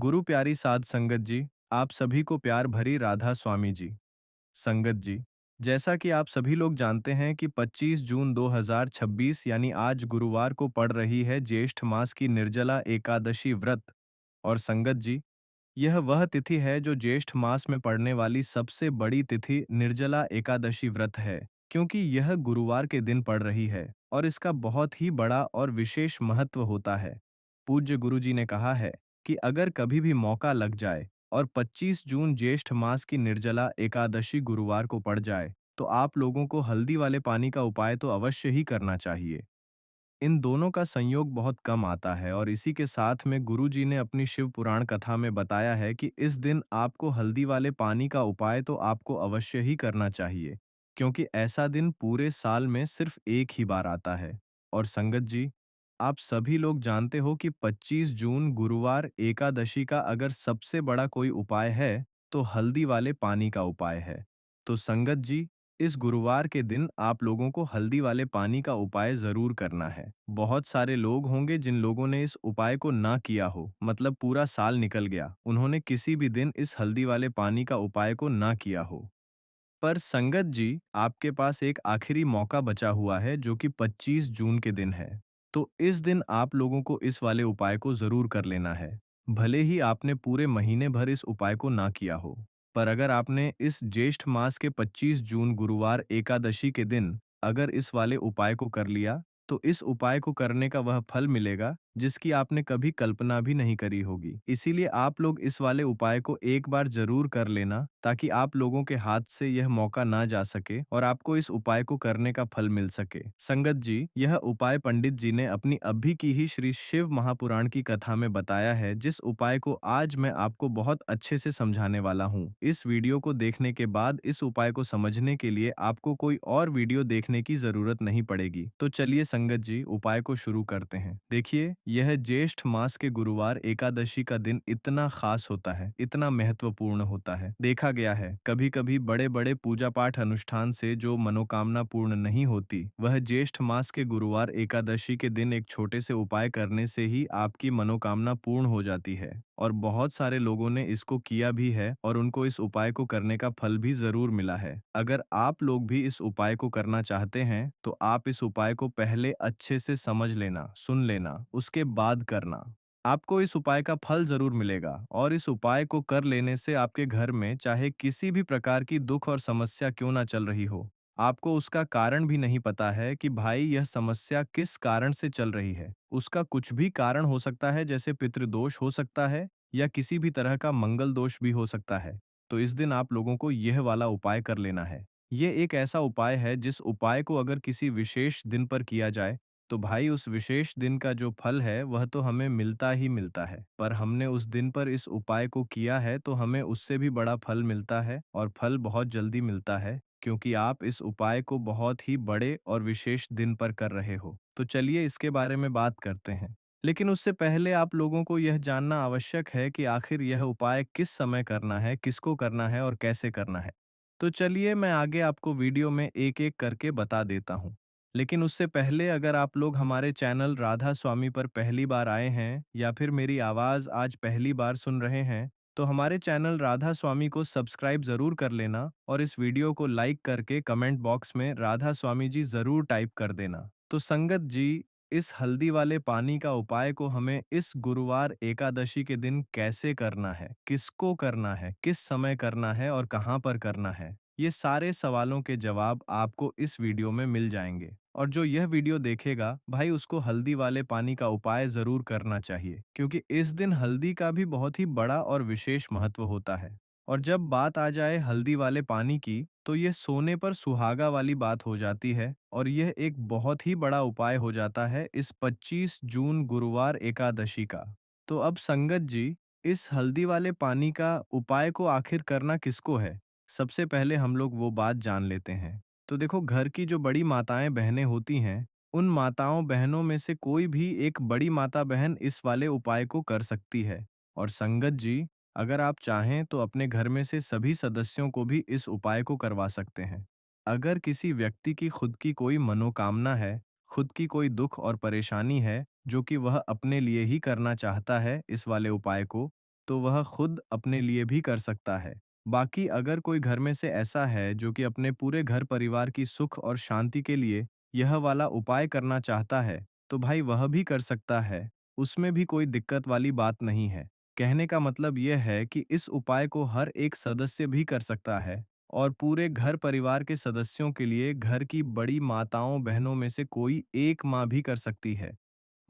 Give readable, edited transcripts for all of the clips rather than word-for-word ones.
गुरु प्यारी साध संगत जी, आप सभी को प्यार भरी राधा स्वामी जी। संगत जी, जैसा कि आप सभी लोग जानते हैं कि 25 जून 2026 यानी आज गुरुवार को पड़ रही है ज्येष्ठ मास की निर्जला एकादशी व्रत। और संगत जी, यह वह तिथि है जो ज्येष्ठ मास में पड़ने वाली सबसे बड़ी तिथि निर्जला एकादशी व्रत है, क्योंकि यह गुरुवार के दिन पड़ रही है और इसका बहुत ही बड़ा और विशेष महत्व होता है। पूज्य गुरु जी ने कहा है कि अगर कभी भी मौका लग जाए और 25 जून ज्येष्ठ मास की निर्जला एकादशी गुरुवार को पड़ जाए, तो आप लोगों को हल्दी वाले पानी का उपाय तो अवश्य ही करना चाहिए। इन दोनों का संयोग बहुत कम आता है और इसी के साथ में गुरुजी ने अपनी शिव पुराण कथा में बताया है कि इस दिन आपको हल्दी वाले पानी का उपाय तो आपको अवश्य ही करना चाहिए, क्योंकि ऐसा दिन पूरे साल में सिर्फ एक ही बार आता है। और संगत जी, आप सभी लोग जानते हो कि 25 जून गुरुवार एकादशी का अगर सबसे बड़ा कोई उपाय है, तो हल्दी वाले पानी का उपाय है। तो संगत जी, इस गुरुवार के दिन आप लोगों को हल्दी वाले पानी का उपाय जरूर करना है। बहुत सारे लोग होंगे जिन लोगों ने इस उपाय को ना किया हो, मतलब पूरा साल निकल गया, उन्होंने किसी भी दिन इस हल्दी वाले पानी का उपाय को ना किया हो। पर संगत जी, आपके पास एक आखिरी मौका बचा हुआ है जो कि 25 जून के दिन है। तो इस दिन आप लोगों को इस वाले उपाय को जरूर कर लेना है। भले ही आपने पूरे महीने भर इस उपाय को ना किया हो, पर अगर आपने इस ज्येष्ठ मास के 25 जून गुरुवार एकादशी के दिन अगर इस वाले उपाय को कर लिया, तो इस उपाय को करने का वह फल मिलेगा जिसकी आपने कभी कल्पना भी नहीं करी होगी। इसीलिए आप लोग इस वाले उपाय को एक बार जरूर कर लेना, ताकि आप लोगों के हाथ से यह मौका ना जा सके और आपको इस उपाय को करने का फल मिल सके। संगत जी, यह उपाय पंडित जी ने अपनी अभी की ही श्री शिव महापुराण की कथा में बताया है, जिस उपाय को आज मैं आपको बहुत अच्छे से समझाने वाला हूँ। इस वीडियो को देखने के बाद इस उपाय को समझने के लिए आपको कोई और वीडियो देखने की जरूरत नहीं पड़ेगी। तो चलिए संगत जी, उपाय को शुरू करते हैं। देखिए, यह ज्येष्ठ मास के गुरुवार एकादशी का दिन इतना खास होता है, इतना महत्वपूर्ण होता है। देखा गया है, कभी कभी बड़े बड़े पूजा पाठ अनुष्ठान से जो मनोकामना पूर्ण नहीं होती, वह ज्येष्ठ मास के गुरुवार एकादशी के दिन एक छोटे से उपाय करने से ही आपकी मनोकामना पूर्ण हो जाती है। और बहुत सारे लोगों ने इसको किया भी है और उनको इस उपाय को करने का फल भी जरूर मिला है। अगर आप लोग भी इस उपाय को करना चाहते हैं, तो आप इस उपाय को पहले अच्छे से समझ लेना, सुन लेना, उसके बाद करना। आपको इस उपाय का फल जरूर मिलेगा और इस उपाय को कर लेने से आपके घर में चाहे किसी भी प्रकार की दुख और समस्या क्यों ना चल रही हो, आपको उसका कारण भी नहीं पता है कि भाई यह समस्या किस कारण से चल रही है। उसका कुछ भी कारण हो सकता है, जैसे पितृदोष हो सकता है या किसी भी तरह का मंगल दोष भी हो सकता है। तो इस दिन आप लोगों को यह वाला उपाय कर लेना है। ये एक ऐसा उपाय है जिस उपाय को अगर किसी विशेष दिन पर किया जाए, तो भाई उस विशेष दिन का जो फल है वह तो हमें मिलता ही मिलता है। पर हमने उस दिन पर इस उपाय को किया है तो हमें उससे भी बड़ा फल मिलता है, और फल बहुत जल्दी मिलता है, क्योंकि आप इस उपाय को बहुत ही बड़े और विशेष दिन पर कर रहे हो। तो चलिए इसके बारे में बात करते हैं। लेकिन उससे पहले आप लोगों को यह जानना आवश्यक है कि आखिर यह उपाय किस समय करना है, किसको करना है और कैसे करना है। तो चलिए मैं आगे आपको वीडियो में एक-एक करके बता देता हूँ। लेकिन उससे पहले अगर आप लोग हमारे चैनल राधा स्वामी पर पहली बार आए हैं या फिर मेरी आवाज़ आज पहली बार सुन रहे हैं, तो हमारे चैनल राधा स्वामी को सब्सक्राइब ज़रूर कर लेना और इस वीडियो को लाइक करके कमेंट बॉक्स में राधा स्वामी जी ज़रूर टाइप कर देना। तो संगत जी, इस हल्दी वाले पानी का उपाय को हमें इस गुरुवार एकादशी के दिन कैसे करना है, किसको करना है, किस समय करना है और कहाँ पर करना है, ये सारे सवालों के जवाब आपको इस वीडियो में मिल जाएंगे। और जो यह वीडियो देखेगा भाई, उसको हल्दी वाले पानी का उपाय जरूर करना चाहिए, क्योंकि इस दिन हल्दी का भी बहुत ही बड़ा और विशेष महत्व होता है। और जब बात आ जाए हल्दी वाले पानी की, तो ये सोने पर सुहागा वाली बात हो जाती है और यह एक बहुत ही बड़ा उपाय हो जाता है इस 25 जून गुरुवार एकादशी का। तो अब संगत जी, इस हल्दी वाले पानी का उपाय को आखिर करना किसको है? सबसे पहले हम लोग वो बात जान लेते हैं। तो देखो, घर की जो बड़ी माताएं बहनें होती हैं, उन माताओं बहनों में से कोई भी एक बड़ी माता बहन इस वाले उपाय को कर सकती है। और संगत जी, अगर आप चाहें तो अपने घर में से सभी सदस्यों को भी इस उपाय को करवा सकते हैं। अगर किसी व्यक्ति की खुद की कोई मनोकामना है, खुद की कोई दुख और परेशानी है जो कि वह अपने लिए ही करना चाहता है इस वाले उपाय को, तो वह खुद अपने लिए भी कर सकता है। बाकी अगर कोई घर में से ऐसा है जो कि अपने पूरे घर परिवार की सुख और शांति के लिए यह वाला उपाय करना चाहता है, तो भाई वह भी कर सकता है। उसमें भी कोई दिक्कत वाली बात नहीं है। कहने का मतलब यह है कि इस उपाय को हर एक सदस्य भी कर सकता है और पूरे घर परिवार के सदस्यों के लिए घर की बड़ी माताओं बहनों में से कोई एक माँ भी कर सकती है।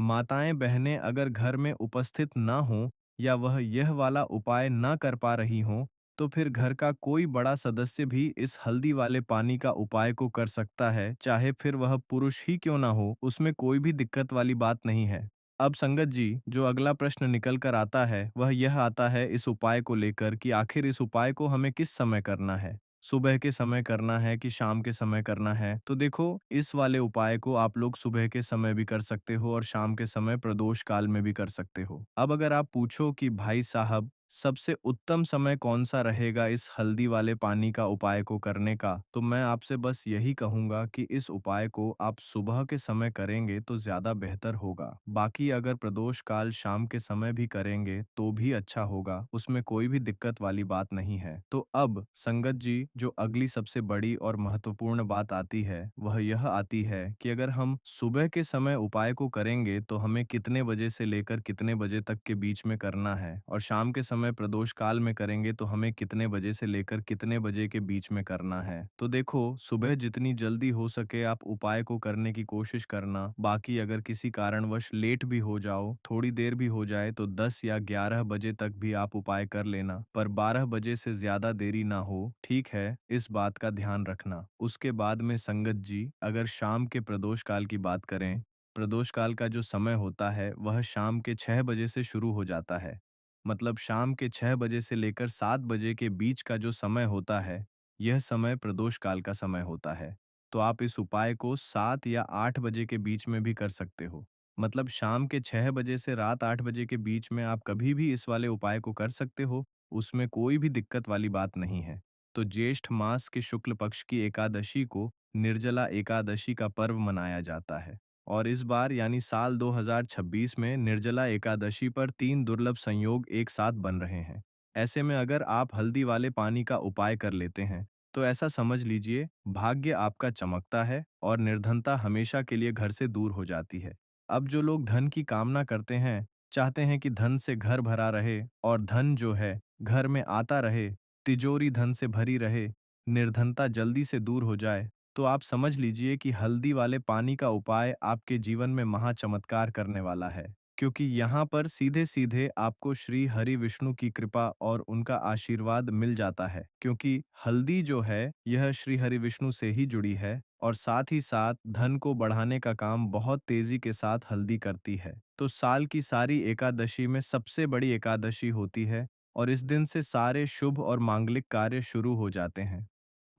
माताएं बहनें अगर घर में उपस्थित ना हों या वह यह वाला उपाय ना कर पा रही हों, तो फिर घर का कोई बड़ा सदस्य भी इस हल्दी वाले पानी का उपाय को कर सकता है, चाहे फिर वह पुरुष ही क्यों ना हो, उसमें कोई भी दिक्कत वाली बात नहीं है। अब संगत जी, जो अगला प्रश्न निकल कर आता है, वह यह आता है इस उपाय को लेकर कि आखिर इस उपाय को हमें किस समय करना है? सुबह के समय करना है कि शाम के समय करना है? तो देखो, इस वाले उपाय को आप लोग सुबह के समय भी कर सकते हो और शाम के समय प्रदोष काल में भी कर सकते हो। अब अगर आप पूछो कि भाई साहब, सबसे उत्तम समय कौन-सा रहेगा इस हल्दी वाले पानी का उपाय को करने का? तो मैं आपसे बस यही कहूँगा कि इस उपाय को आप सुबह के समय करेंगे तो ज़्यादा बेहतर होगा। बाकी अगर प्रदोष काल शाम के समय भी करेंगे तो भी अच्छा होगा, उसमें कोई भी दिक्कत वाली बात नहीं है। तो अब संगत जी, जो अगली सबसे बड़ी और महत्वपूर्ण बात आती है, वह यह आती है कि अगर हम सुबह के समय उपाय को करेंगे तो हमें कितने बजे से लेकर कितने बजे तक के बीच में करना है और शाम के समय प्रदोष काल में करेंगे तो हमें कितने बजे से लेकर कितने बजे के बीच में करना है। तो देखो, सुबह जितनी जल्दी हो सके आप उपाय को करने की कोशिश करना। बाकी अगर किसी कारणवश लेट भी हो जाओ, थोड़ी देर भी हो जाए तो 10 या 11 बजे तक भी आप उपाय कर लेना, पर 12 बजे से ज्यादा देरी ना हो, ठीक है? इस बात का ध्यान रखना। उसके बाद में संगत जी, अगर शाम के प्रदोष काल की बात करें, प्रदोष काल का जो समय होता है वह शाम के 6 बजे से शुरू हो जाता है। मतलब शाम के 6 बजे से लेकर 7 बजे के बीच का जो समय होता है, यह समय प्रदोष काल का समय होता है। तो आप इस उपाय को 7 या 8 बजे के बीच में भी कर सकते हो। मतलब शाम के 6 बजे से रात 8 बजे के बीच में आप कभी भी इस वाले उपाय को कर सकते हो, उसमें कोई भी दिक्कत वाली बात नहीं है। तो ज्येष्ठ मास के शुक्ल पक्ष की एकादशी को निर्जला एकादशी का पर्व मनाया जाता है और इस बार यानी साल 2026 में निर्जला एकादशी पर 3 दुर्लभ संयोग एक साथ बन रहे हैं। ऐसे में अगर आप हल्दी वाले पानी का उपाय कर लेते हैं, तो ऐसा समझ लीजिए भाग्य आपका चमकता है और निर्धनता हमेशा के लिए घर से दूर हो जाती है। अब जो लोग धन की कामना करते हैं, चाहते हैं कि धन से घर भरा रहे और धन जो है घर में आता रहे, तिजोरी धन से भरी रहे, निर्धनता जल्दी से दूर हो जाए, तो आप समझ लीजिए कि हल्दी वाले पानी का उपाय आपके जीवन में महा चमत्कार करने वाला है। क्योंकि यहाँ पर सीधे-सीधे आपको श्री हरि विष्णु की कृपा और उनका आशीर्वाद मिल जाता है। क्योंकि हल्दी जो है, यह श्री हरि विष्णु से ही जुड़ी है और साथ ही साथ धन को बढ़ाने का काम बहुत तेजी के साथ हल्दी करती है। तो साल की सारी एकादशी में सबसे बड़ी एकादशी होती है और इस दिन से सारे शुभ और मांगलिक कार्य शुरू हो जाते हैं।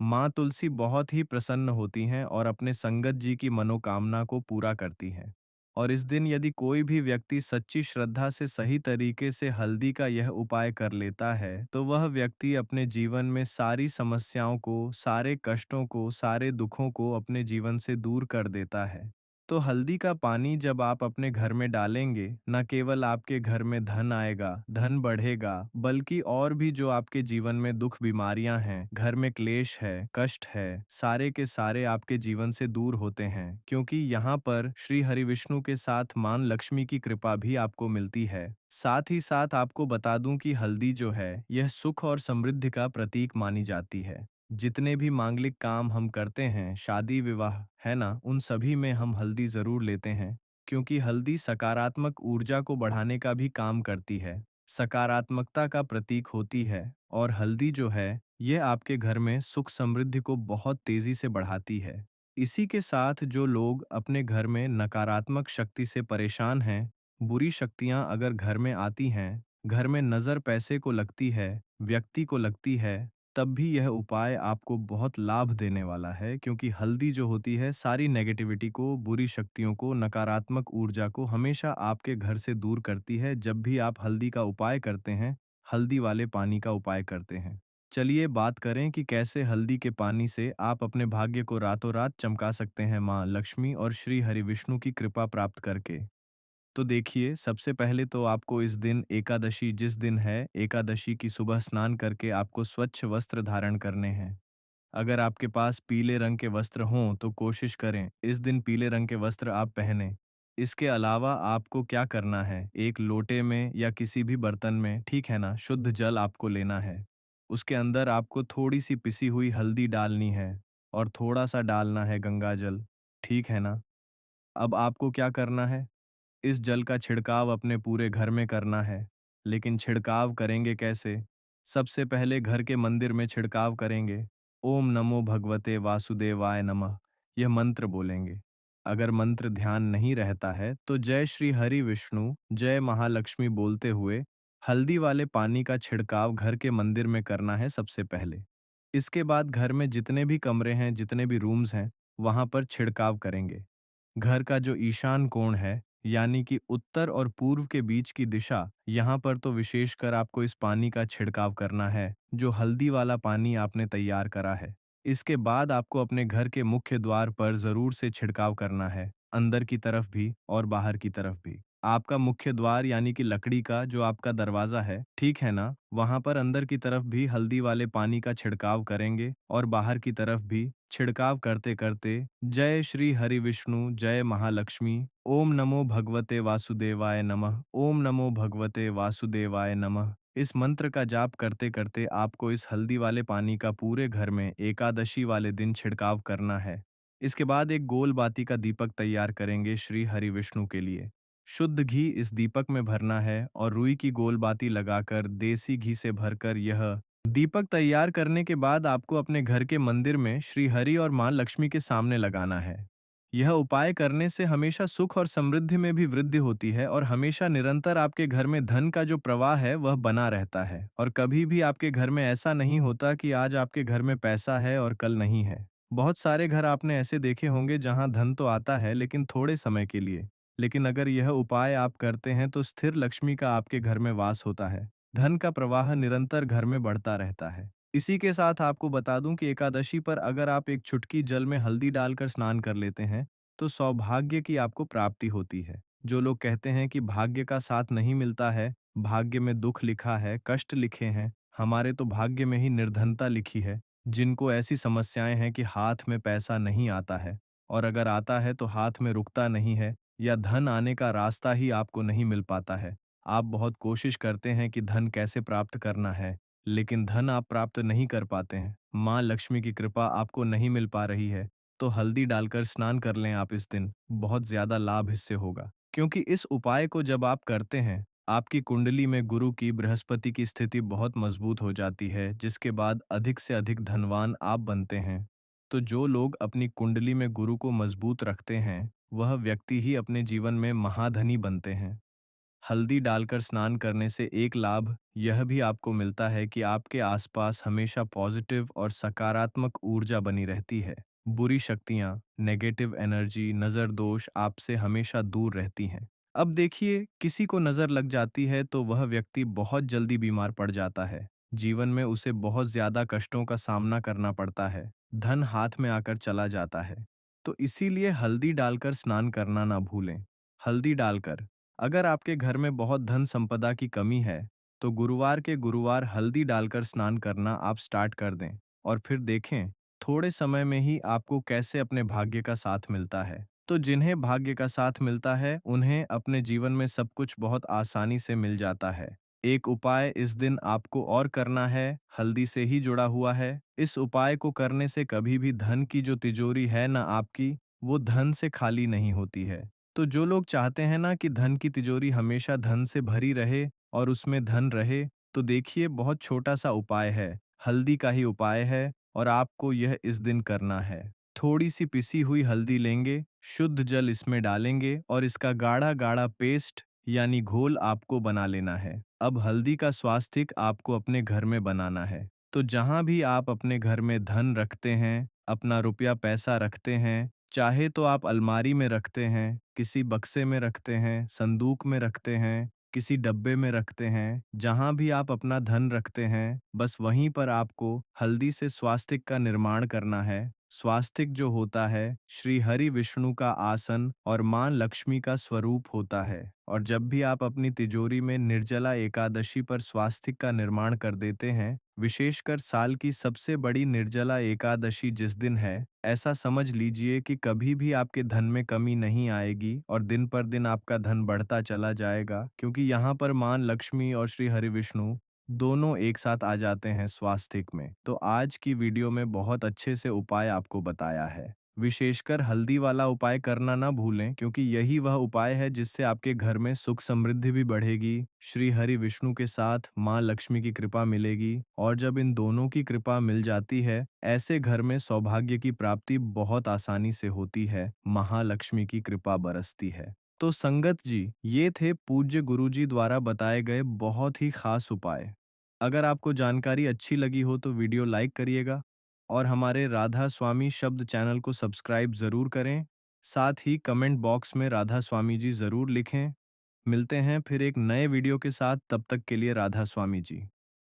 माँ तुलसी बहुत ही प्रसन्न होती हैं और अपने संगत जी की मनोकामना को पूरा करती हैं। और इस दिन यदि कोई भी व्यक्ति सच्ची श्रद्धा से सही तरीके से हल्दी का यह उपाय कर लेता है, तो वह व्यक्ति अपने जीवन में सारी समस्याओं को, सारे कष्टों को, सारे दुखों को अपने जीवन से दूर कर देता है। तो हल्दी का पानी जब आप अपने घर में डालेंगे, न केवल आपके घर में धन आएगा, धन बढ़ेगा, बल्कि और भी जो आपके जीवन में दुख बीमारियां हैं, घर में क्लेश है, कष्ट है, सारे के सारे आपके जीवन से दूर होते हैं। क्योंकि यहाँ पर श्री हरि विष्णु के साथ मां लक्ष्मी की कृपा भी आपको मिलती है। साथ ही साथ आपको बता दूं कि हल्दी जो है, यह सुख और समृद्धि का प्रतीक मानी जाती है। जितने भी मांगलिक काम हम करते हैं, शादी विवाह है ना, उन सभी में हम हल्दी जरूर लेते हैं। क्योंकि हल्दी सकारात्मक ऊर्जा को बढ़ाने का भी काम करती है, सकारात्मकता का प्रतीक होती है और हल्दी जो है, यह आपके घर में सुख समृद्धि को बहुत तेजी से बढ़ाती है। इसी के साथ जो लोग अपने घर में नकारात्मक शक्ति से परेशान हैं, बुरी शक्तियां अगर घर में आती हैं, घर में नजर पैसे को लगती है, व्यक्ति को लगती है, तब भी यह उपाय आपको बहुत लाभ देने वाला है। क्योंकि हल्दी जो होती है सारी नेगेटिविटी को, बुरी शक्तियों को, नकारात्मक ऊर्जा को हमेशा आपके घर से दूर करती है जब भी आप हल्दी का उपाय करते हैं, हल्दी वाले पानी का उपाय करते हैं। चलिए बात करें कि कैसे हल्दी के पानी से आप अपने भाग्य को रातों रात चमका सकते हैं माँ लक्ष्मी और श्री हरि विष्णु की कृपा प्राप्त करके। तो देखिए, सबसे पहले तो आपको इस दिन एकादशी जिस दिन है, एकादशी की सुबह स्नान करके आपको स्वच्छ वस्त्र धारण करने हैं। अगर आपके पास पीले रंग के वस्त्र हों तो कोशिश करें इस दिन पीले रंग के वस्त्र आप पहनें। इसके अलावा आपको क्या करना है, एक लोटे में या किसी भी बर्तन में, ठीक है ना, शुद्ध जल आपको लेना है। उसके अंदर आपको थोड़ी-सी पिसी हुई हल्दी डालनी है और थोड़ा-सा डालना है गंगा जल, ठीक है ना? अब आपको क्या करना है, इस जल का छिड़काव अपने पूरे घर में करना है। लेकिन छिड़काव करेंगे कैसे? सबसे पहले घर के मंदिर में छिड़काव करेंगे। ओम नमो भगवते वासुदेवाय नमः, यह मंत्र बोलेंगे। अगर मंत्र ध्यान नहीं रहता है तो जय श्री हरि विष्णु, जय महालक्ष्मी बोलते हुए हल्दी वाले पानी का छिड़काव घर के मंदिर में करना है सबसे पहले। इसके बाद घर में जितने भी कमरे हैं, जितने भी रूम्स हैं, वहां पर छिड़काव करेंगे। घर का जो ईशान कोण है, यानी कि उत्तर और पूर्व के बीच की दिशा, यहाँ पर तो विशेषकर आपको इस पानी का छिड़काव करना है, जो हल्दी वाला पानी आपने तैयार करा है। इसके बाद आपको अपने घर के मुख्य द्वार पर ज़रूर से छिड़काव करना है, अंदर की तरफ भी और बाहर की तरफ भी। आपका मुख्य द्वार यानी कि लकड़ी का जो आपका दरवाज़ा है, ठीक है ना? वहाँ पर अंदर की तरफ भी हल्दी वाले पानी का छिड़काव करेंगे और बाहर की तरफ भी छिड़काव करते-करते जय श्री हरि विष्णु, जय महालक्ष्मी, ओम नमो भगवते वासुदेवाय नमः, ओम नमो भगवते वासुदेवाय नमः। इस मंत्र का जाप करते-करते आपको इस हल्दी वाले पानी का पूरे घर में एकादशी वाले दिन छिड़काव करना है। इसके बाद एक गोल बाती का दीपक तैयार करेंगे श्री हरि विष्णु के लिए। शुद्ध घी इस दीपक में भरना है और रुई की गोल बाती लगाकर देसी घी से भरकर यह दीपक तैयार करने के बाद आपको अपने घर के मंदिर में श्री हरि और मां लक्ष्मी के सामने लगाना है। यह उपाय करने से हमेशा सुख और समृद्धि में भी वृद्धि होती है और हमेशा निरंतर आपके घर में धन का जो प्रवाह है वह बना रहता है और कभी भी आपके घर में ऐसा नहीं होता कि आज आपके घर में पैसा है और कल नहीं है। बहुत सारे घर आपने ऐसे देखे होंगे जहां धन तो आता है लेकिन थोड़े समय के लिए। लेकिन अगर यह उपाय आप करते हैं तो स्थिर लक्ष्मी का आपके घर में वास होता है। धन का प्रवाह निरंतर घर में बढ़ता रहता है। इसी के साथ आपको बता दूं कि एकादशी पर अगर आप एक चुटकी जल में हल्दी डालकर स्नान कर लेते हैं, तो सौभाग्य की आपको प्राप्ति होती है। जो लोग कहते हैं कि भाग्य का साथ नहीं मिलता है, भाग्य में दुख लिखा है, कष्ट लिखे हैं, हमारे तो भाग्य में ही निर्धनता लिखी है। जिनको ऐसी समस्याएं हैं कि हाथ में पैसा नहीं आता है और अगर आता है तो हाथ में रुकता नहीं है या धन आने का रास्ता ही आपको नहीं मिल पाता है। आप बहुत कोशिश करते हैं कि धन कैसे प्राप्त करना है, लेकिन धन आप प्राप्त नहीं कर पाते हैं। माँ लक्ष्मी की कृपा आपको नहीं मिल पा रही है, तो हल्दी डालकर स्नान कर लें आप इस दिन, बहुत ज़्यादा लाभ इससे होगा। क्योंकि इस उपाय को जब आप करते हैं, आपकी कुंडली में गुरु की, बृहस्पति की स्थिति बहुत मजबूत हो जाती है, जिसके बाद अधिक से अधिक धनवान आप बनते हैं। तो जो लोग अपनी कुंडली में गुरु को मजबूत रखते हैं, वह व्यक्ति ही अपने जीवन में महाधनी बनते हैं। हल्दी डालकर स्नान करने से एक लाभ यह भी आपको मिलता है कि आपके आसपास हमेशा पॉजिटिव और सकारात्मक ऊर्जा बनी रहती है। बुरी शक्तियाँ, नेगेटिव एनर्जी, नज़र दोष आपसे हमेशा दूर रहती हैं। अब देखिए, किसी को नज़र लग जाती है तो वह व्यक्ति बहुत जल्दी बीमार पड़ जाता है। जीवन में उसे बहुत ज़्यादा कष्टों का सामना करना पड़ता है। धन हाथ में आकर चला जाता है। तो इसीलिए हल्दी डालकर स्नान करना ना भूलें। हल्दी डालकर अगर आपके घर में बहुत धन संपदा की कमी है, तो गुरुवार के गुरुवार हल्दी डालकर स्नान करना आप स्टार्ट कर दें और फिर देखें, थोड़े समय में ही आपको कैसे अपने भाग्य का साथ मिलता है। तो जिन्हें भाग्य का साथ मिलता है, उन्हें अपने जीवन में सब कुछ बहुत आसानी से मिल जाता है। एक उपाय इस दिन आपको और करना है, हल्दी से ही जुड़ा हुआ है। इस उपाय को करने से कभी भी धन की जो तिजोरी है ना आपकी, वो धन से खाली नहीं होती है। तो जो लोग चाहते हैं ना कि धन की तिजोरी हमेशा धन से भरी रहे और उसमें धन रहे, तो देखिए बहुत छोटा-सा उपाय है, हल्दी का ही उपाय है और आपको यह इस दिन करना है। थोड़ी-सी पिसी हुई हल्दी लेंगे, शुद्ध जल इसमें डालेंगे और इसका गाढ़ा-गाढ़ा पेस्ट यानी घोल आपको बना लेना है। अब हल्दी का स्वास्तिक आपको अपने घर में बनाना है। तो जहाँ भी आप अपने घर में धन रखते हैं, अपना रुपया पैसा रखते हैं, चाहे तो आप अलमारी में रखते हैं, किसी बक्से में रखते हैं, संदूक में रखते हैं, किसी डब्बे में रखते हैं, जहाँ भी आप अपना धन रखते हैं, बस वहीं पर आपको हल्दी से स्वास्तिक का निर्माण करना है। स्वास्तिक जो होता है श्री हरि विष्णु का आसन और मां लक्ष्मी का स्वरूप होता है। और जब भी आप अपनी तिजोरी में निर्जला एकादशी पर स्वास्तिक का निर्माण कर देते हैं, विशेषकर साल की सबसे बड़ी निर्जला एकादशी जिस दिन है, ऐसा समझ लीजिए कि कभी भी आपके धन में कमी नहीं आएगी और दिन पर दिन आपका धन बढ़ता चला जाएगा, क्योंकि यहाँ पर मां लक्ष्मी और श्री हरि विष्णु दोनों एक साथ आ जाते हैं स्वास्तिक में। तो आज की वीडियो में बहुत अच्छे से उपाय आपको बताया है। विशेषकर हल्दी वाला उपाय करना ना भूलें, क्योंकि यही वह उपाय है जिससे आपके घर में सुख समृद्धि भी बढ़ेगी, श्री हरि विष्णु के साथ माँ लक्ष्मी की कृपा मिलेगी, और जब इन दोनों की कृपा मिल जाती है, ऐसे घर में सौभाग्य की प्राप्ति बहुत आसानी से होती है, महालक्ष्मी की कृपा बरसती है। तो संगत जी, ये थे पूज्य गुरुजी द्वारा बताए गए बहुत ही खास उपाय। अगर आपको जानकारी अच्छी लगी हो तो वीडियो लाइक करिएगा और हमारे राधा स्वामी शब्द चैनल को सब्सक्राइब ज़रूर करें। साथ ही कमेंट बॉक्स में राधा स्वामी जी ज़रूर लिखें। मिलते हैं फिर एक नए वीडियो के साथ, तब तक के लिए राधा स्वामी जी।